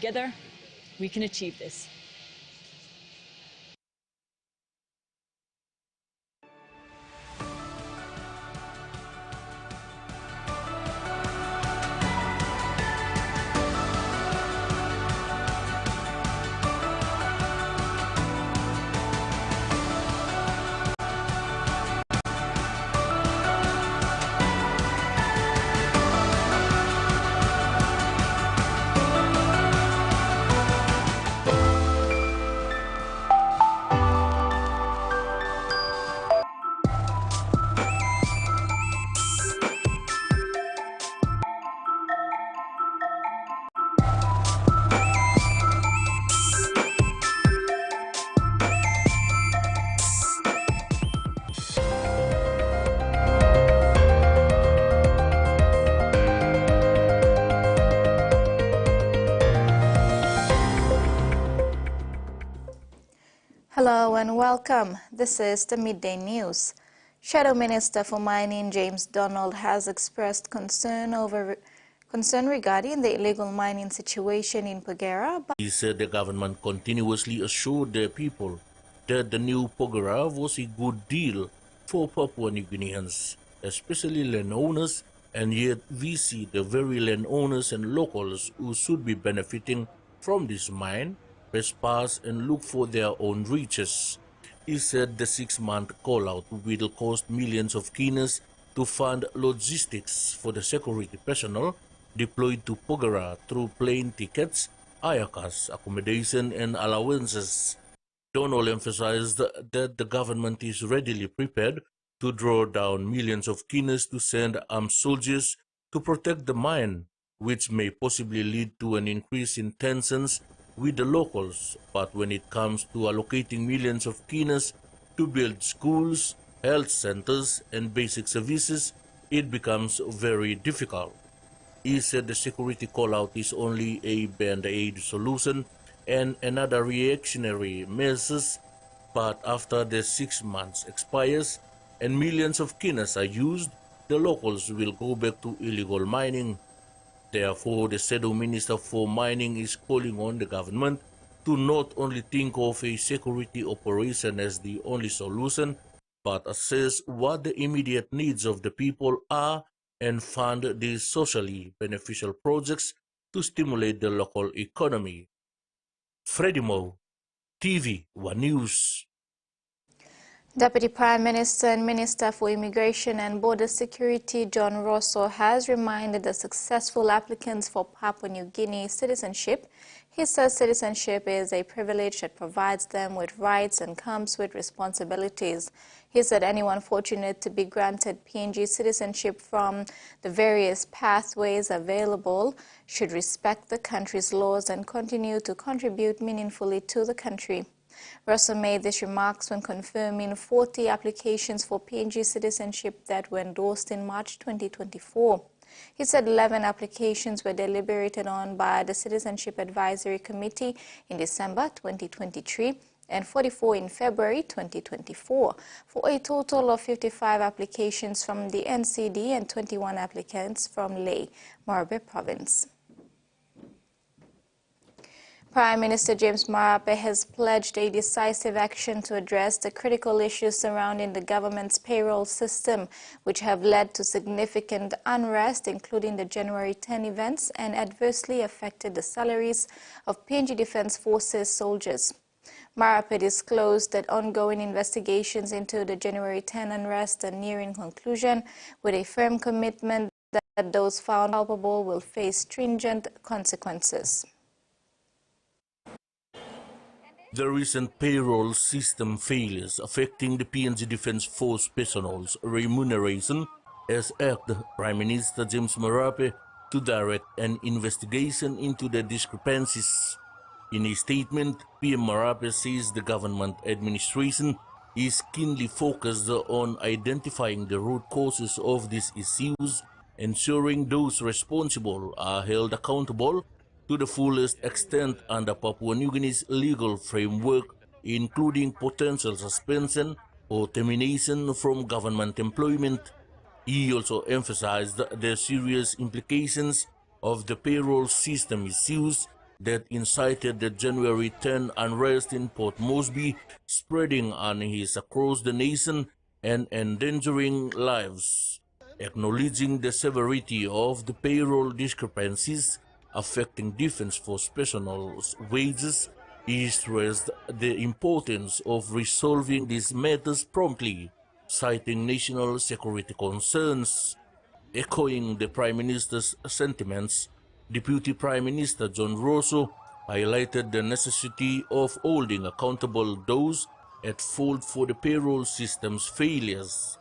Together, we can achieve this. Hello and welcome. This is the Midday News. Shadow Minister for Mining James Donald has expressed concern regarding the illegal mining situation in Porgera. He said the government continuously assured their people that the new Porgera was a good deal for Papua New Guineans, especially landowners, and yet we see the very landowners and locals who should be benefiting from this mine trespass and look for their own riches. He said the 6-month call-out will cost millions of kines to fund logistics for the security personnel deployed to Porgera through plane tickets, ayakas, accommodation and allowances. Donald emphasized that the government is readily prepared to draw down millions of kines to send armed soldiers to protect the mine, which may possibly lead to an increase in tensions with the locals, but when it comes to allocating millions of kines to build schools, health centers, and basic services, it becomes very difficult. He said the security call-out is only a band-aid solution and another reactionary measures, but after the 6 months expires and millions of kines are used, the locals will go back to illegal mining. Therefore, the Shadow Minister for Mining is calling on the government to not only think of a security operation as the only solution, but assess what the immediate needs of the people are and fund these socially beneficial projects to stimulate the local economy. Freddie Moe, TVWAN News. Deputy Prime Minister and Minister for Immigration and Border Security John Rosso has reminded the successful applicants for Papua New Guinea citizenship. He says citizenship is a privilege that provides them with rights and comes with responsibilities. He said anyone fortunate to be granted PNG citizenship from the various pathways available should respect the country's laws and continue to contribute meaningfully to the country. Russell made these remarks when confirming 40 applications for PNG citizenship that were endorsed in March 2024. He said 11 applications were deliberated on by the Citizenship Advisory Committee in December 2023 and 44 in February 2024, for a total of 55 applications from the NCD and 21 applicants from Lae, Marabe Province. Prime Minister James Marape has pledged a decisive action to address the critical issues surrounding the government's payroll system, which have led to significant unrest, including the January 10 events, and adversely affected the salaries of PNG Defence Forces soldiers. Marape disclosed that ongoing investigations into the January 10 unrest are nearing conclusion, with a firm commitment that those found culpable will face stringent consequences. The recent payroll system failures affecting the PNG Defence Force personnel's remuneration has asked Prime Minister James Marape to direct an investigation into the discrepancies. In a statement, PM Marape says the government administration is keenly focused on identifying the root causes of these issues, ensuring those responsible are held accountable to the fullest extent under Papua New Guinea's legal framework, including potential suspension or termination from government employment. He also emphasized the serious implications of the payroll system issues that incited the January 10 unrest in Port Moresby, spreading unease across the nation and endangering lives. Acknowledging the severity of the payroll discrepancies affecting Defence Force personnel's wages, he stressed the importance of resolving these matters promptly, citing national security concerns. Echoing the Prime Minister's sentiments, Deputy Prime Minister John Rosso highlighted the necessity of holding accountable those at fault for the payroll system's failures.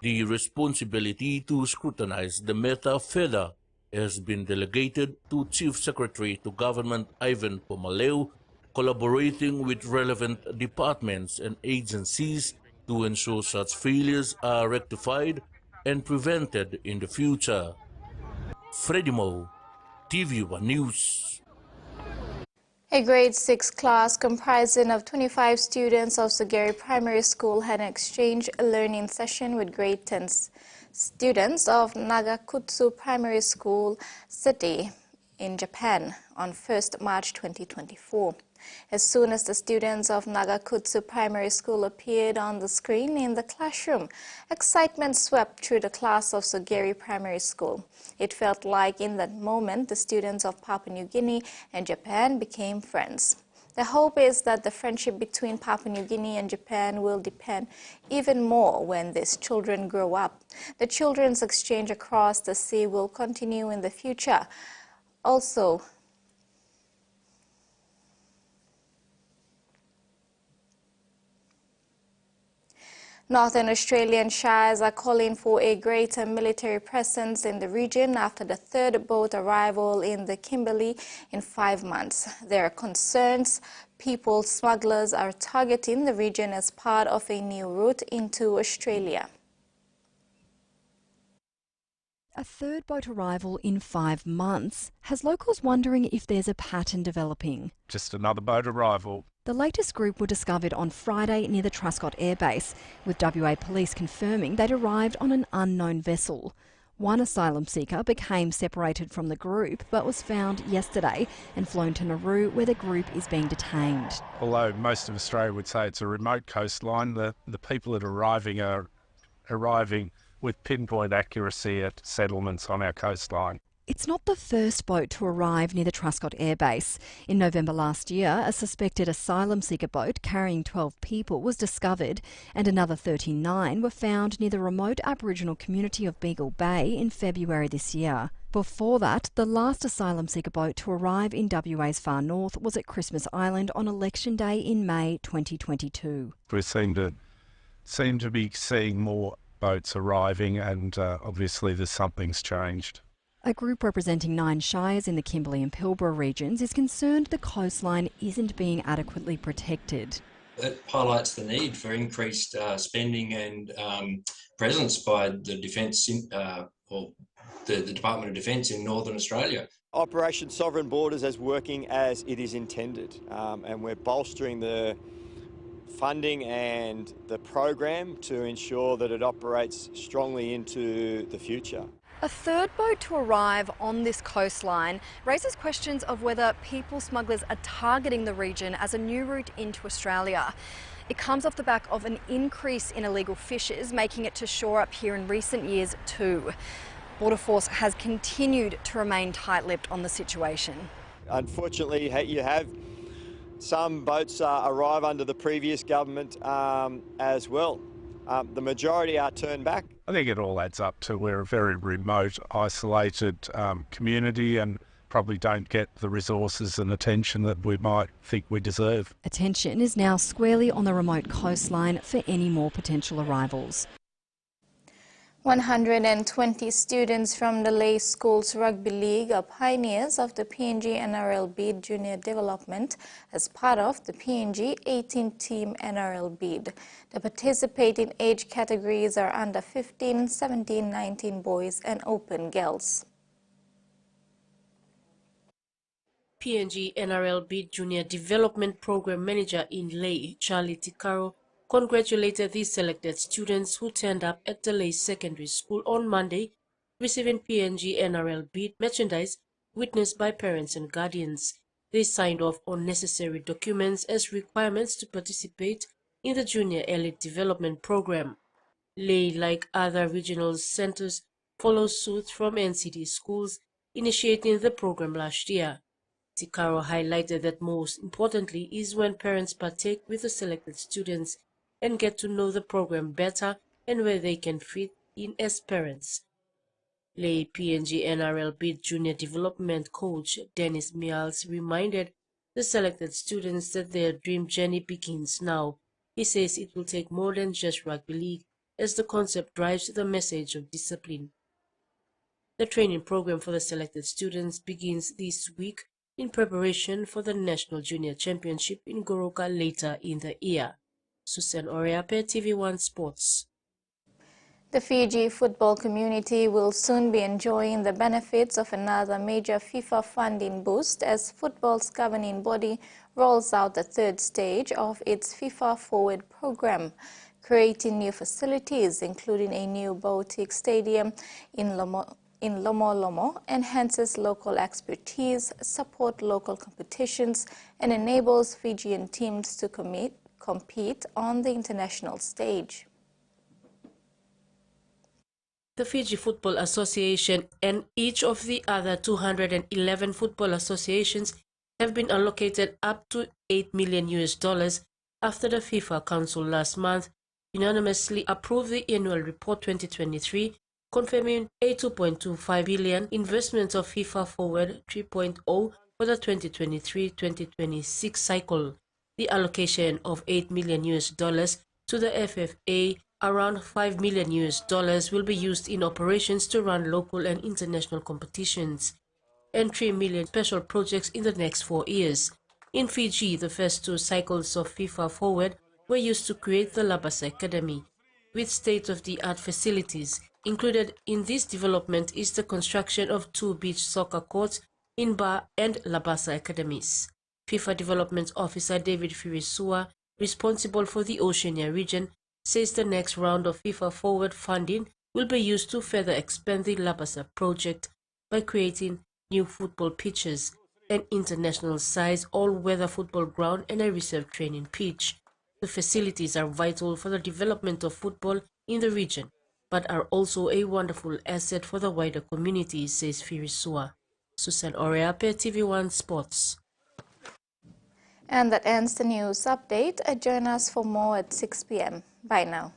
The responsibility to scrutinize the matter further has been delegated to Chief Secretary to Government Ivan Pomaleu, collaborating with relevant departments and agencies to ensure such failures are rectified and prevented in the future. Freddie Mo, TVWAN News. A grade 6 class comprising of 25 students of Sugeri Primary School had an exchange learning session with grade 10 students of Nagakutsu Primary School City in Japan on 1st March 2024. As soon as the students of Nagakutsu Primary School appeared on the screen in the classroom, excitement swept through the class of Sugeri Primary School. It felt like in that moment the students of Papua New Guinea and Japan became friends. The hope is that the friendship between Papua New Guinea and Japan will deepen even more when these children grow up. The children's exchange across the sea will continue in the future. Also, Northern Australian shires are calling for a greater military presence in the region after the third boat arrival in the Kimberley in 5 months. There are concerns people smugglers are targeting the region as part of a new route into Australia. A third boat arrival in 5 months has locals wondering if there's a pattern developing. Just another boat arrival. The latest group were discovered on Friday near the Truscott Air Base, with WA Police confirming they'd arrived on an unknown vessel. One asylum seeker became separated from the group but was found yesterday and flown to Nauru, where the group is being detained. Although most of Australia would say it's a remote coastline, the people that are arriving with pinpoint accuracy at settlements on our coastline. It's not the first boat to arrive near the Truscott Air Base. In November last year, a suspected asylum seeker boat carrying 12 people was discovered and another 39 were found near the remote Aboriginal community of Beagle Bay in February this year. Before that, the last asylum seeker boat to arrive in WA's far north was at Christmas Island on Election Day in May 2022. We seem to be seeing more boats arriving, and obviously something's changed. A group representing 9 shires in the Kimberley and Pilbara regions is concerned the coastline isn't being adequately protected. It highlights the need for increased spending and presence by the Defence or the Department of Defence in Northern Australia. Operation Sovereign Borders is working as it is intended, and we're bolstering the funding and the program to ensure that it operates strongly into the future. A third boat to arrive on this coastline raises questions of whether people smugglers are targeting the region as a new route into Australia. It comes off the back of an increase in illegal fishers making it to shore up here in recent years too. Border Force has continued to remain tight-lipped on the situation. Unfortunately, you have some boats arrive under the previous government as well. The majority are turned back. I think it all adds up to we're a very remote, isolated community and probably don't get the resources and attention that we might think we deserve. Attention is now squarely on the remote coastline for any more potential arrivals. 120 students from the Lay School's Rugby League are pioneers of the PNG NRL bid junior development as part of the PNG 18-team NRL bid. The participating age categories are under 15, 17, 19 boys and open girls. PNG NRL bid junior development program manager in Lay, Charlie Tikaro, congratulated these selected students who turned up at the Lay Secondary School on Monday, receiving PNG NRL bid merchandise witnessed by parents and guardians. they signed off on necessary documents as requirements to participate in the Junior Elite Development Program. Lay, like other regional centers, follows suit from NCD schools initiating the program last year. Tikaro highlighted that most importantly is when parents partake with the selected students and get to know the program better and where they can fit in as parents. Lay PNG NRL Bid Junior Development Coach Dennis Mials reminded the selected students that their dream journey begins now. He says it will take more than just rugby league, as the concept drives the message of discipline. The training program for the selected students begins this week in preparation for the National Junior Championship in Goroka later in the year. Susan Oriape, TVWAN Sports. The Fiji football community will soon be enjoying the benefits of another major FIFA funding boost as football's governing body rolls out the third stage of its FIFA Forward program, creating new facilities, including a new boutique stadium in Lomo enhances local expertise, support local competitions, and enables Fijian teams to compete on the international stage. The Fiji Football Association and each of the other 211 football associations have been allocated up to $8 million after the FIFA Council last month unanimously approved the Annual Report 2023, confirming a $2.25 billion investment of FIFA Forward 3.0 for the 2023-2026 cycle. The allocation of $8 million to the FFA, around $5 million will be used in operations to run local and international competitions, and $3 million special projects in the next 4 years. In Fiji, the first 2 cycles of FIFA Forward were used to create the Labasa Academy, with state-of-the-art facilities. Included in this development is the construction of 2 beach soccer courts in Ba and Labasa academies. FIFA Development Officer David Firisua, responsible for the Oceania region, says the next round of FIFA Forward funding will be used to further expand the Labasa project by creating new football pitches, an international-size all-weather football ground and a reserve training pitch. The facilities are vital for the development of football in the region, but are also a wonderful asset for the wider community, says Firisua. Susan Oriape, TV1 Sports. And that ends the news update. Join us for more at 6 p.m. Bye now.